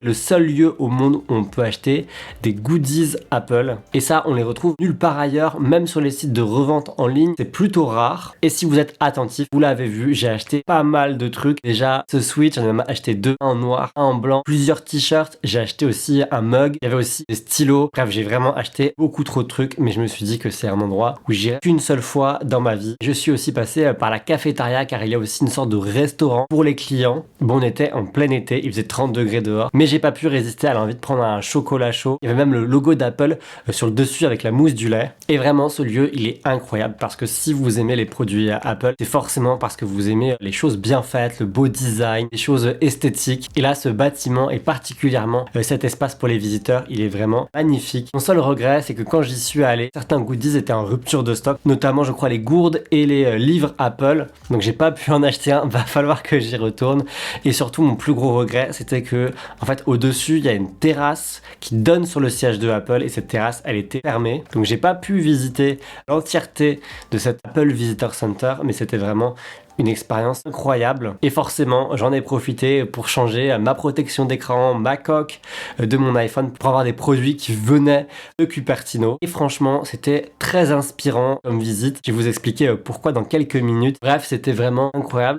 le seul lieu au monde où on peut acheter des goodies Apple. Et ça, on les retrouve nulle part ailleurs, même sur les sites de revente en ligne. C'est plutôt rare. Et si vous êtes attentif, vous l'avez vu, j'ai acheté pas mal de trucs. Déjà, ce Switch, j'en ai même acheté deux, un en noir, un en blanc, plusieurs t-shirts. J'ai acheté aussi un mug. Il y avait aussi des stylos. Bref, j'ai vraiment acheté beaucoup trop de trucs, mais je me suis dit que c'est un endroit où j'irai qu'une seule fois dans ma vie. Je suis aussi passé par la cafétéria car il y a aussi une sorte de restaurant pour les clients. Bon, on était en plein été, il faisait 30 degrés dehors, mais j'ai pas pu résister à l'envie de prendre un chocolat chaud. Il y avait même le logo d'Apple sur le dessus avec la mousse du lait. Et vraiment, ce lieu, il est incroyable parce que si vous aimez les produits Apple, c'est forcément parce que vous aimez les choses bien faites, le beau design, les choses esthétiques. Et là, ce bâtiment et particulièrement cet espace pour les visiteurs, il est vraiment magnifique. Mon seul regret, c'est que quand j'y suis allé, certains goodies étaient en rupture de stock, notamment, je crois, les gourdes et les livres Apple. Donc, j'ai pas pu en acheter un. Va falloir que j'y retourne. Et surtout, mon plus gros regret, c'était que, en fait, au-dessus, il y a une terrasse qui donne sur le siège de Apple et cette terrasse, elle était fermée. Donc, j'ai pas pu visiter l'entièreté de cet Apple Visitor Center, mais c'était vraiment une expérience incroyable et forcément j'en ai profité pour changer ma protection d'écran, ma coque de mon iPhone pour avoir des produits qui venaient de Cupertino et franchement c'était très inspirant comme visite. Je vais vous expliquer pourquoi dans quelques minutes. Bref, c'était vraiment incroyable.